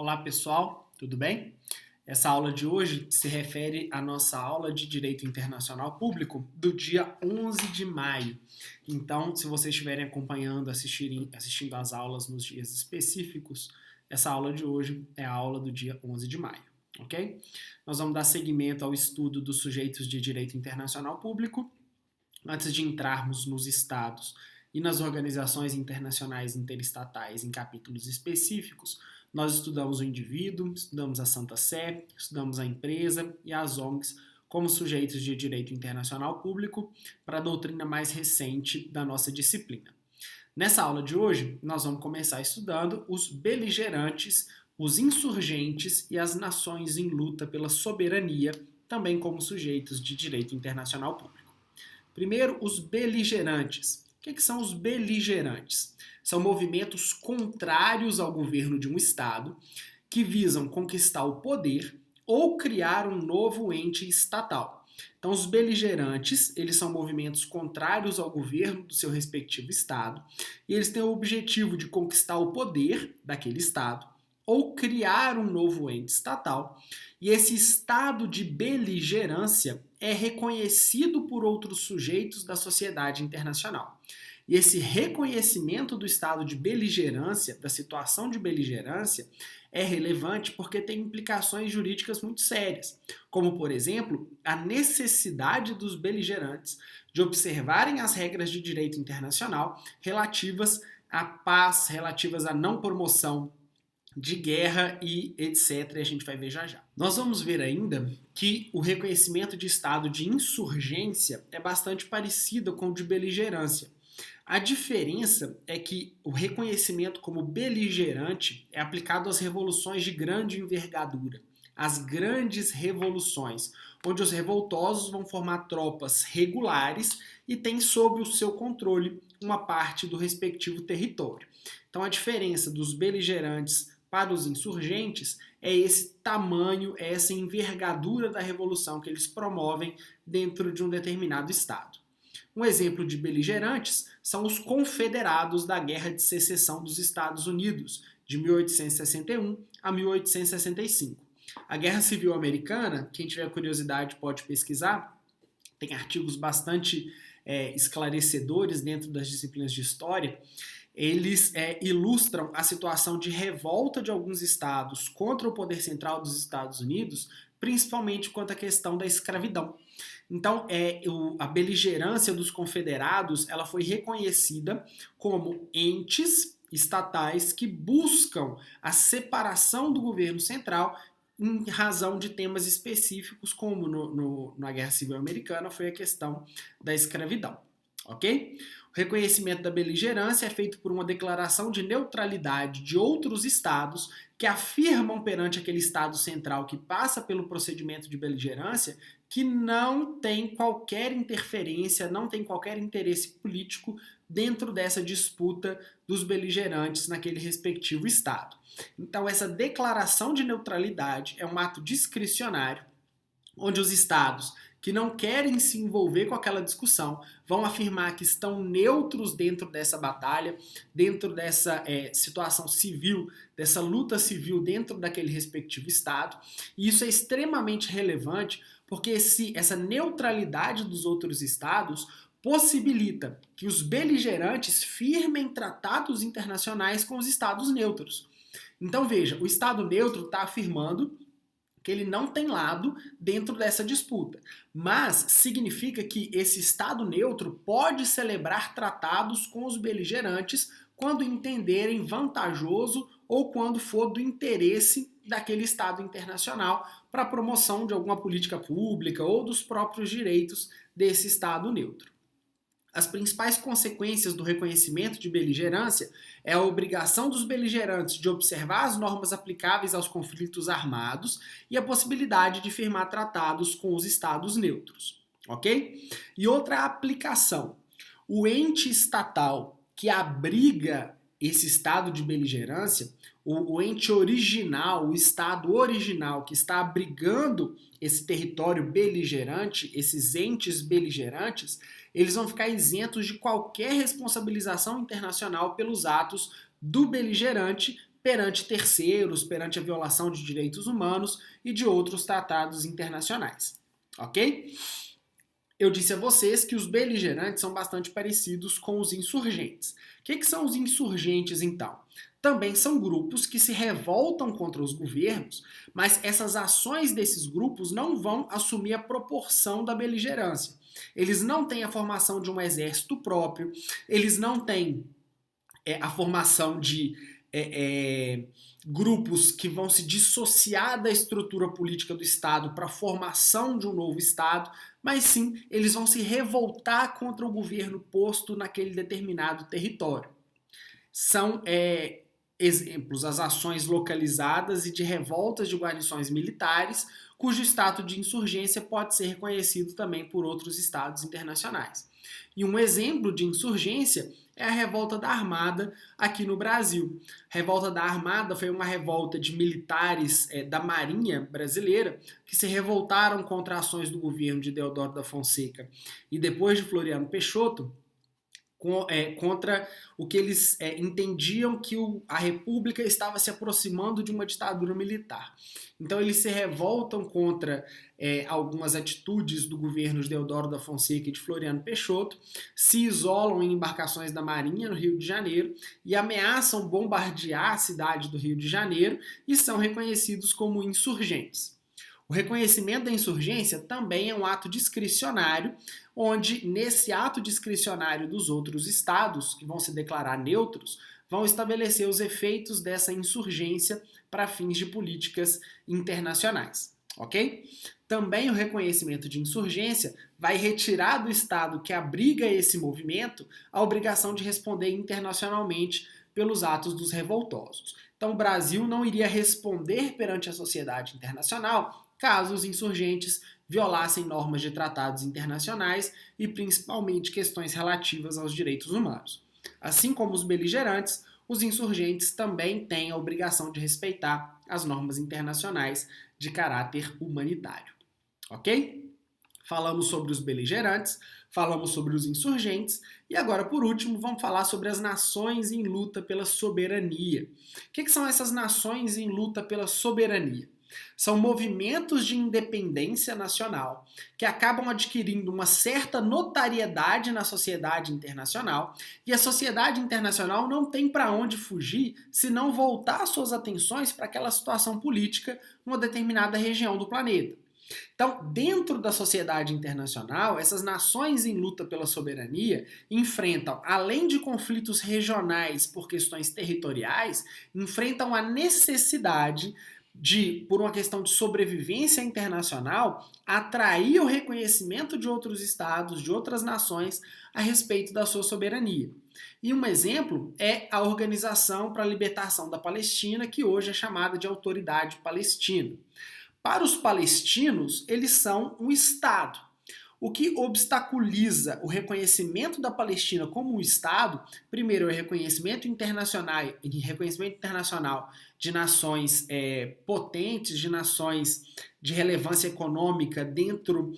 Olá pessoal, tudo bem? Essa aula de hoje se refere à nossa aula de Direito Internacional Público do dia 11 de maio. Então, se vocês estiverem acompanhando, assistindo às aulas nos dias específicos, essa aula de hoje é a aula do dia 11 de maio, ok? Nós vamos dar seguimento ao estudo dos sujeitos de Direito Internacional Público. Antes de entrarmos nos estados e nas organizações internacionais interestatais em capítulos específicos, nós estudamos o indivíduo, estudamos a Santa Sé, estudamos a empresa e as ONGs como sujeitos de direito internacional público para a doutrina mais recente da nossa disciplina. Nessa aula de hoje, nós vamos começar estudando os beligerantes, os insurgentes e as nações em luta pela soberania, também como sujeitos de direito internacional público. Primeiro, os beligerantes. O que são os beligerantes? São movimentos contrários ao governo de um Estado que visam conquistar o poder ou criar um novo ente estatal. Então, os beligerantes, eles são movimentos contrários ao governo do seu respectivo Estado e eles têm o objetivo de conquistar o poder daquele Estado ou criar um novo ente estatal. E esse estado de beligerância é reconhecido por outros sujeitos da sociedade internacional. E esse reconhecimento do estado de beligerância, da situação de beligerância, é relevante porque tem implicações jurídicas muito sérias, como, por exemplo, a necessidade dos beligerantes de observarem as regras de direito internacional relativas à paz, relativas à não promoção de guerra e etc. E a gente vai ver já já. Nós vamos ver ainda que o reconhecimento de estado de insurgência é bastante parecido com o de beligerância. A diferença é que o reconhecimento como beligerante é aplicado às revoluções de grande envergadura, às grandes revoluções, onde os revoltosos vão formar tropas regulares e têm sob o seu controle uma parte do respectivo território. Então a diferença dos beligerantes para os insurgentes é esse tamanho, é essa envergadura da revolução que eles promovem dentro de um determinado estado. Um exemplo de beligerantes são os confederados da Guerra de Secessão dos Estados Unidos, de 1861 a 1865. A Guerra Civil Americana, quem tiver curiosidade pode pesquisar, tem artigos bastante esclarecedores dentro das disciplinas de história. Eles ilustram a situação de revolta de alguns estados contra o poder central dos Estados Unidos, principalmente quanto à questão da escravidão. Então, a beligerância dos confederados ela foi reconhecida como entes estatais que buscam a separação do governo central em razão de temas específicos, como na Guerra Civil Americana foi a questão da escravidão. Ok? O reconhecimento da beligerância é feito por uma declaração de neutralidade de outros estados que afirmam perante aquele estado central que passa pelo procedimento de beligerância que não tem qualquer interferência, não tem qualquer interesse político dentro dessa disputa dos beligerantes naquele respectivo estado. Então, essa declaração de neutralidade é um ato discricionário, onde os estados que não querem se envolver com aquela discussão vão afirmar que estão neutros dentro dessa batalha, dentro dessa situação civil, dessa luta civil dentro daquele respectivo estado. E isso é extremamente relevante porque essa neutralidade dos outros estados possibilita que os beligerantes firmem tratados internacionais com os estados neutros. Então veja, o estado neutro está afirmando que ele não tem lado dentro dessa disputa, mas significa que esse estado neutro pode celebrar tratados com os beligerantes quando entenderem vantajoso ou quando for do interesse daquele estado internacional para a promoção de alguma política pública ou dos próprios direitos desse estado neutro. As principais consequências do reconhecimento de beligerância é a obrigação dos beligerantes de observar as normas aplicáveis aos conflitos armados e a possibilidade de firmar tratados com os estados neutros, ok? E outra aplicação, o ente estatal que abriga esse estado de beligerância, o ente original, o estado original que está abrigando esse território beligerante, esses entes beligerantes, eles vão ficar isentos de qualquer responsabilização internacional pelos atos do beligerante perante terceiros, perante a violação de direitos humanos e de outros tratados internacionais. Ok? Eu disse a vocês que os beligerantes são bastante parecidos com os insurgentes. O que são os insurgentes, então? Também são grupos que se revoltam contra os governos, mas essas ações desses grupos não vão assumir a proporção da beligerância. Eles não têm a formação de um exército próprio, eles não têm a formação de grupos que vão se dissociar da estrutura política do Estado para a formação de um novo Estado, mas sim, eles vão se revoltar contra o governo posto naquele determinado território. São exemplos as ações localizadas e de revoltas de guarnições militares, cujo estado de insurgência pode ser reconhecido também por outros estados internacionais. E um exemplo de insurgência é a revolta da Armada aqui no Brasil. A revolta da Armada foi uma revolta de militares da Marinha brasileira que se revoltaram contra ações do governo de Deodoro da Fonseca e depois de Floriano Peixoto, contra o que eles entendiam que a República estava se aproximando de uma ditadura militar. Então eles se revoltam contra algumas atitudes do governo de Deodoro da Fonseca e de Floriano Peixoto, se isolam em embarcações da Marinha no Rio de Janeiro e ameaçam bombardear a cidade do Rio de Janeiro e são reconhecidos como insurgentes. O reconhecimento da insurgência também é um ato discricionário, onde nesse ato discricionário dos outros estados, que vão se declarar neutros, vão estabelecer os efeitos dessa insurgência para fins de políticas internacionais, ok? Também o reconhecimento de insurgência vai retirar do estado que abriga esse movimento a obrigação de responder internacionalmente pelos atos dos revoltosos. Então o Brasil não iria responder perante a sociedade internacional caso os insurgentes violassem normas de tratados internacionais e principalmente questões relativas aos direitos humanos. Assim como os beligerantes, os insurgentes também têm a obrigação de respeitar as normas internacionais de caráter humanitário. Ok? Falamos sobre os beligerantes, falamos sobre os insurgentes e agora, por último, vamos falar sobre as nações em luta pela soberania. O que são essas nações em luta pela soberania? São movimentos de independência nacional que acabam adquirindo uma certa notariedade na sociedade internacional e a sociedade internacional não tem para onde fugir se não voltar suas atenções para aquela situação política numa determinada região do planeta. Então, dentro da sociedade internacional, essas nações em luta pela soberania enfrentam, além de conflitos regionais por questões territoriais, enfrentam a necessidade de, por uma questão de sobrevivência internacional, atrair o reconhecimento de outros estados, de outras nações, a respeito da sua soberania. E um exemplo é a Organização para a Libertação da Palestina, que hoje é chamada de Autoridade Palestina. Para os palestinos, eles são um Estado. O que obstaculiza o reconhecimento da Palestina como um Estado, primeiro, é o reconhecimento internacional de nações potentes, de nações de relevância econômica dentro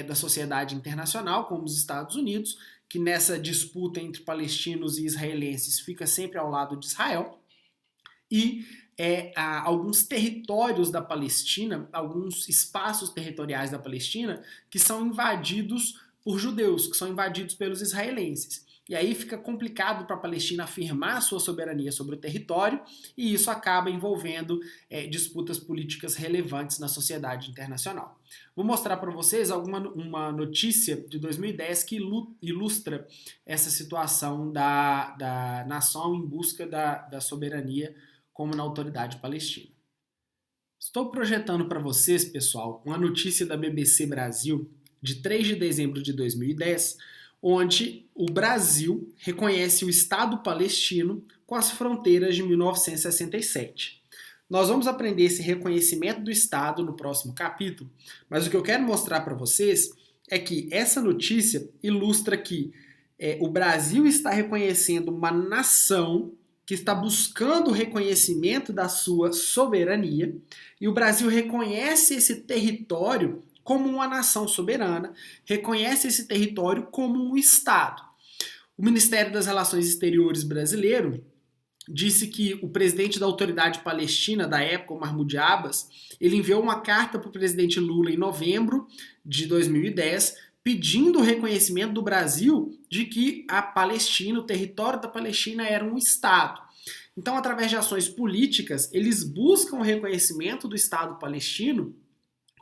da sociedade internacional, como os Estados Unidos, que nessa disputa entre palestinos e israelenses fica sempre ao lado de Israel, e alguns territórios da Palestina, alguns espaços territoriais da Palestina que são invadidos por judeus, que são invadidos pelos israelenses. E aí fica complicado para a Palestina afirmar sua soberania sobre o território e isso acaba envolvendo disputas políticas relevantes na sociedade internacional. Vou mostrar para vocês uma notícia de 2010 que ilustra essa situação da nação em busca da soberania como na Autoridade Palestina. Estou projetando para vocês, pessoal, uma notícia da BBC Brasil de 3 de dezembro de 2010, onde o Brasil reconhece o Estado palestino com as fronteiras de 1967. Nós vamos aprender esse reconhecimento do Estado no próximo capítulo, mas o que eu quero mostrar para vocês é que essa notícia ilustra que o Brasil está reconhecendo uma nação que está buscando o reconhecimento da sua soberania, e o Brasil reconhece esse território como uma nação soberana, reconhece esse território como um Estado. O Ministério das Relações Exteriores brasileiro disse que o presidente da Autoridade Palestina da época, o Mahmoud Abbas, ele enviou uma carta para o presidente Lula em novembro de 2010, pedindo o reconhecimento do Brasil de que a Palestina, o território da Palestina, era um Estado. Então, através de ações políticas, eles buscam o reconhecimento do Estado palestino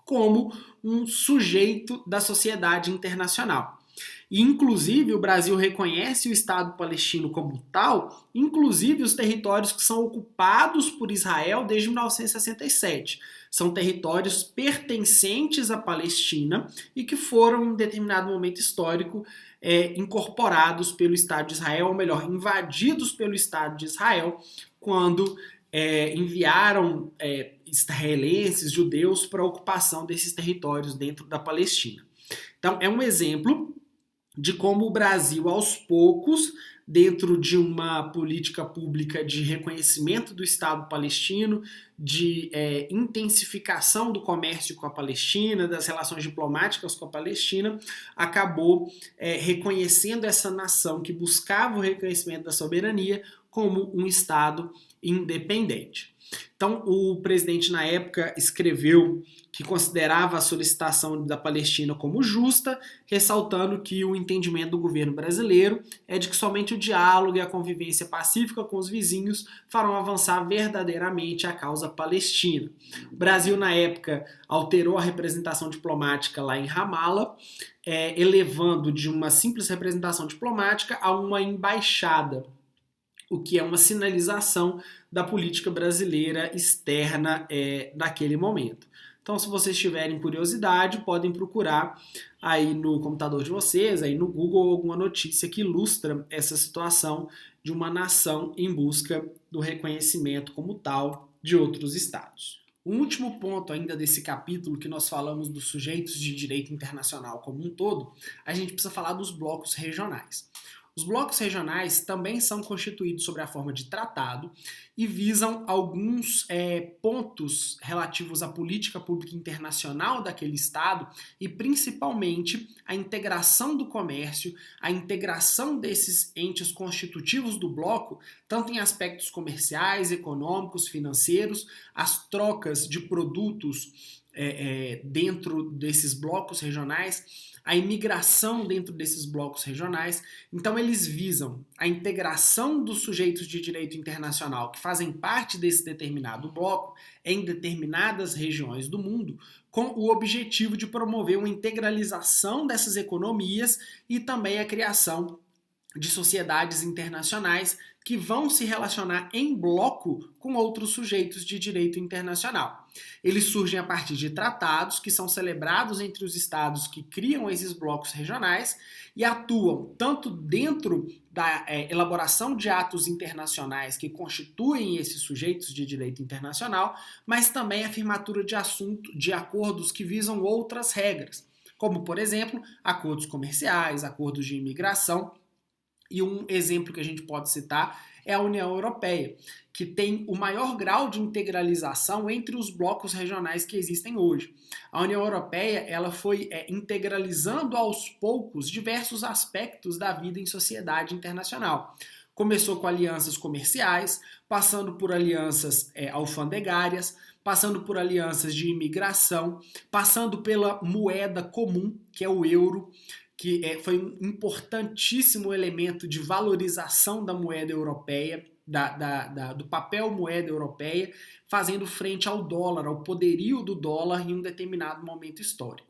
como um sujeito da sociedade internacional. E, inclusive, o Brasil reconhece o Estado palestino como tal, inclusive os territórios que são ocupados por Israel desde 1967. São territórios pertencentes à Palestina e que foram, em determinado momento histórico, incorporados pelo Estado de Israel, ou melhor, invadidos pelo Estado de Israel, quando enviaram israelenses, judeus, para a ocupação desses territórios dentro da Palestina. Então, é um exemplo de como o Brasil, aos poucos, dentro de uma política pública de reconhecimento do Estado palestino, de intensificação do comércio com a Palestina, das relações diplomáticas com a Palestina, acabou reconhecendo essa nação que buscava o reconhecimento da soberania como um Estado independente. Então, o presidente, na época, escreveu que considerava a solicitação da Palestina como justa, ressaltando que o entendimento do governo brasileiro é de que somente o diálogo e a convivência pacífica com os vizinhos farão avançar verdadeiramente a causa palestina. O Brasil, na época, alterou a representação diplomática lá em Ramala, elevando de uma simples representação diplomática a uma embaixada, o que é uma sinalização da política brasileira externa naquele momento. Então, se vocês tiverem curiosidade, podem procurar aí no computador de vocês, aí no Google, alguma notícia que ilustra essa situação de uma nação em busca do reconhecimento como tal de outros estados. O último ponto ainda desse capítulo, que nós falamos dos sujeitos de direito internacional como um todo, a gente precisa falar dos blocos regionais. Os blocos regionais também são constituídos sob a forma de tratado e visam alguns pontos relativos à política pública internacional daquele Estado e principalmente a integração do comércio, a integração desses entes constitutivos do bloco, tanto em aspectos comerciais, econômicos, financeiros, as trocas de produtos dentro desses blocos regionais, a imigração dentro desses blocos regionais. Então, eles visam a integração dos sujeitos de direito internacional que fazem parte desse determinado bloco em determinadas regiões do mundo, com o objetivo de promover uma integralização dessas economias e também a criação de sociedades internacionais que vão se relacionar em bloco com outros sujeitos de direito internacional. Eles surgem a partir de tratados que são celebrados entre os estados que criam esses blocos regionais e atuam tanto dentro da elaboração de atos internacionais que constituem esses sujeitos de direito internacional, mas também a firmatura de acordos que visam outras regras, como, por exemplo, acordos comerciais, acordos de imigração. E um exemplo que a gente pode citar é a União Europeia, que tem o maior grau de integralização entre os blocos regionais que existem hoje. A União Europeia ela foi integralizando aos poucos diversos aspectos da vida em sociedade internacional. Começou com alianças comerciais, passando por alianças alfandegárias, passando por alianças de imigração, passando pela moeda comum, que é o euro, que foi um importantíssimo elemento de valorização da moeda europeia, do papel moeda europeia, fazendo frente ao dólar, ao poderio do dólar em um determinado momento histórico.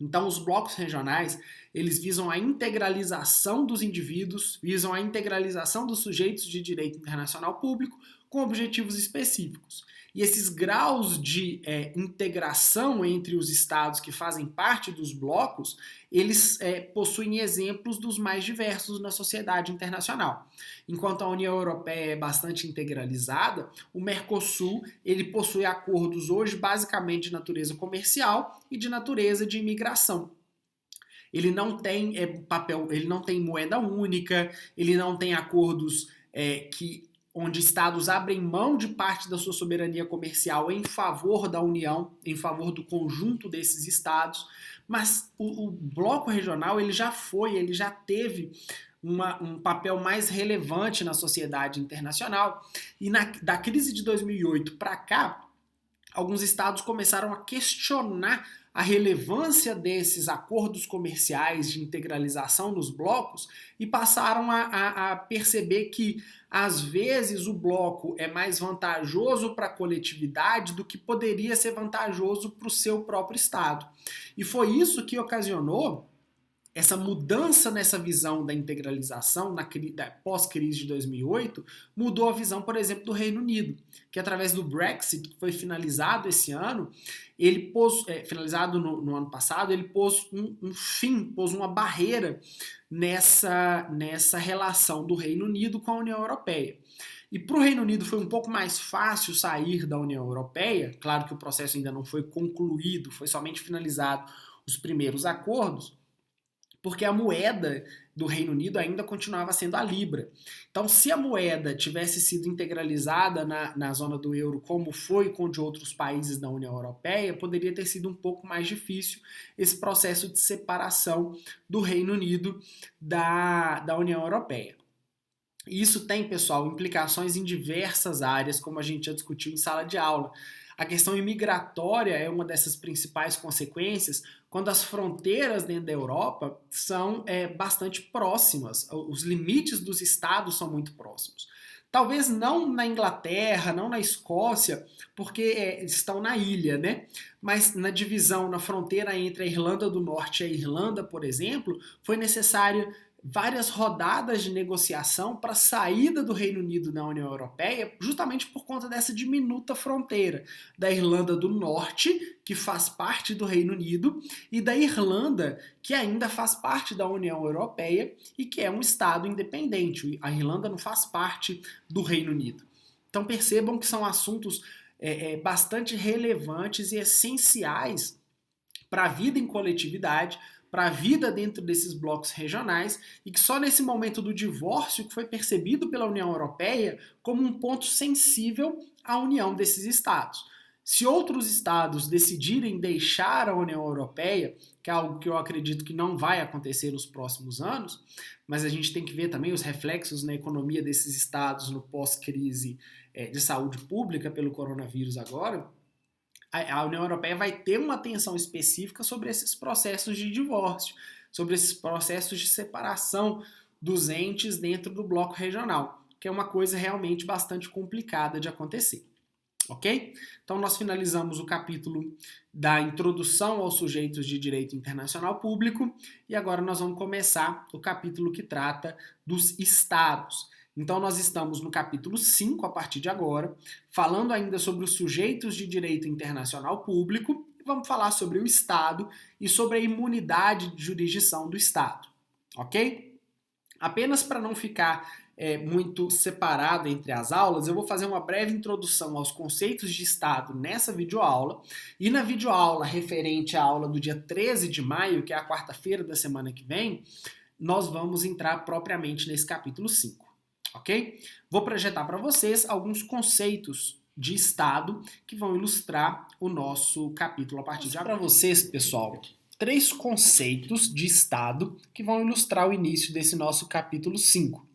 Então, os blocos regionais, eles visam a integralização dos indivíduos, visam a integralização dos sujeitos de direito internacional público com objetivos específicos. E esses graus de integração entre os estados que fazem parte dos blocos, eles possuem exemplos dos mais diversos na sociedade internacional. Enquanto a União Europeia é bastante integralizada, o Mercosul ele possui acordos hoje basicamente de natureza comercial e de natureza de imigração. Ele não tem ele não tem moeda única, ele não tem acordos onde estados abrem mão de parte da sua soberania comercial em favor da União, em favor do conjunto desses estados, mas o bloco regional ele já teve um papel mais relevante na sociedade internacional. E da crise de 2008 para cá, alguns estados começaram a questionar a relevância desses acordos comerciais de integralização dos blocos e passaram a perceber que, às vezes, o bloco é mais vantajoso para a coletividade do que poderia ser vantajoso para o seu próprio estado. E foi isso que ocasionou essa mudança nessa visão da integralização da pós-crise de 2008 mudou a visão, por exemplo, do Reino Unido, que através do Brexit, que foi finalizado esse ano, ele pôs, finalizado no ano passado, ele pôs um fim, pôs uma barreira nessa relação do Reino Unido com a União Europeia. E para o Reino Unido foi um pouco mais fácil sair da União Europeia, claro que o processo ainda não foi concluído, foi somente finalizado os primeiros acordos, porque a moeda do Reino Unido ainda continuava sendo a Libra. Então, se a moeda tivesse sido integralizada na zona do euro, como foi com de outros países da União Europeia, poderia ter sido um pouco mais difícil esse processo de separação do Reino Unido da União Europeia. E isso tem, pessoal, implicações em diversas áreas, como a gente já discutiu em sala de aula. A questão imigratória é uma dessas principais consequências quando as fronteiras dentro da Europa são bastante próximas, os limites dos estados são muito próximos. Talvez não na Inglaterra, não na Escócia, porque estão na ilha, né? Mas na divisão, na fronteira entre a Irlanda do Norte e a Irlanda, por exemplo, foi necessário várias rodadas de negociação para a saída do Reino Unido da União Europeia, justamente por conta dessa diminuta fronteira da Irlanda do Norte, que faz parte do Reino Unido, e da Irlanda, que ainda faz parte da União Europeia e que é um estado independente. A Irlanda não faz parte do Reino Unido. Então percebam que são assuntos bastante relevantes e essenciais para a vida em coletividade, para a vida dentro desses blocos regionais, e que só nesse momento do divórcio que foi percebido pela União Europeia como um ponto sensível à união desses estados. Se outros estados decidirem deixar a União Europeia, que é algo que eu acredito que não vai acontecer nos próximos anos, mas a gente tem que ver também os reflexos na economia desses estados no pós-crise de saúde pública pelo coronavírus agora, a União Europeia vai ter uma atenção específica sobre esses processos de divórcio, sobre esses processos de separação dos entes dentro do bloco regional, que é uma coisa realmente bastante complicada de acontecer. Ok? Então nós finalizamos o capítulo da introdução aos sujeitos de direito internacional público e agora nós vamos começar o capítulo que trata dos estados. Então nós estamos no capítulo 5 a partir de agora, falando ainda sobre os sujeitos de direito internacional público e vamos falar sobre o Estado e sobre a imunidade de jurisdição do Estado, ok? Apenas para não ficar muito separado entre as aulas, eu vou fazer uma breve introdução aos conceitos de Estado nessa videoaula e na videoaula referente à aula do dia 13 de maio, que é a quarta-feira da semana que vem, nós vamos entrar propriamente nesse capítulo 5. Ok? Vou projetar para vocês alguns conceitos de Estado que vão ilustrar o nosso capítulo a partir de agora. Para vocês, pessoal, 3 conceitos de Estado que vão ilustrar o início desse nosso capítulo 5.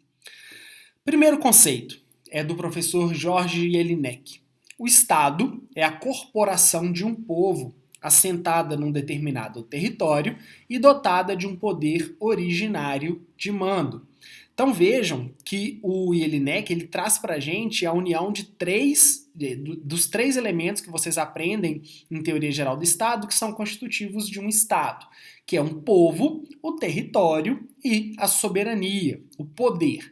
Primeiro conceito é do professor Jorge Jelinek. O Estado é a corporação de um povo assentada num determinado território e dotada de um poder originário de mando. Então vejam que o Jelinek ele traz para a gente a união dos 3 elementos que vocês aprendem em teoria geral do Estado, que são constitutivos de um Estado, que é um povo, o território e a soberania, o poder.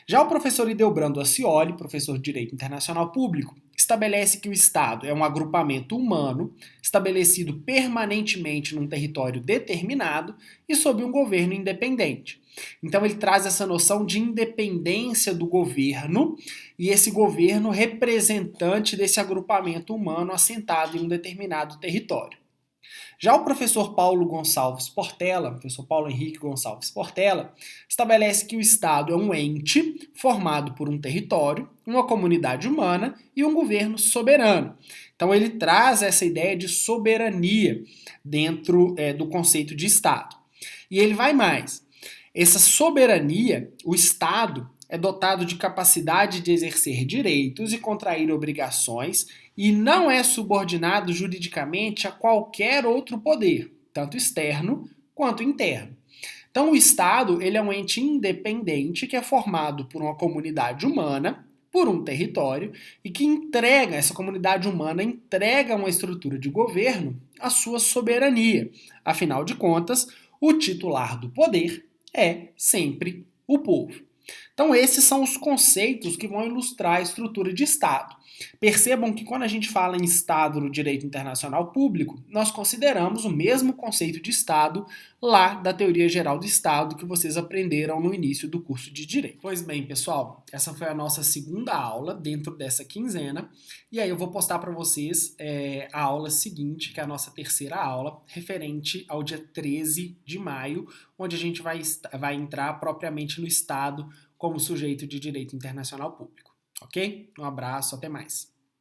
Já o professor Ildebrando Acioli, professor de Direito Internacional Público, estabelece que o Estado é um agrupamento humano estabelecido permanentemente num território determinado e sob um governo independente. Então ele traz essa noção de independência do governo e esse governo representante desse agrupamento humano assentado em um determinado território. Já o professor Paulo Gonçalves Portela, professor Paulo Henrique Gonçalves Portela, estabelece que o Estado é um ente formado por um território, uma comunidade humana e um governo soberano. Então ele traz essa ideia de soberania dentro do conceito de Estado. E ele vai mais. Essa soberania, o Estado, é dotado de capacidade de exercer direitos e contrair obrigações e não é subordinado juridicamente a qualquer outro poder, tanto externo quanto interno. Então, o Estado ele é um ente independente que é formado por uma comunidade humana, por um território, e que entrega, essa comunidade humana entrega a uma estrutura de governo a sua soberania. Afinal de contas, o titular do poder é sempre o povo. Então, esses são os conceitos que vão ilustrar a estrutura de Estado. Percebam que quando a gente fala em Estado no direito internacional público, nós consideramos o mesmo conceito de Estado lá da teoria geral do Estado que vocês aprenderam no início do curso de Direito. Pois bem, pessoal, essa foi a nossa segunda aula dentro dessa quinzena, e aí eu vou postar para vocês a aula seguinte, que é a nossa terceira aula, referente ao dia 13 de maio, onde a gente vai entrar propriamente no Estado como sujeito de direito internacional público. Ok? Um abraço, até mais.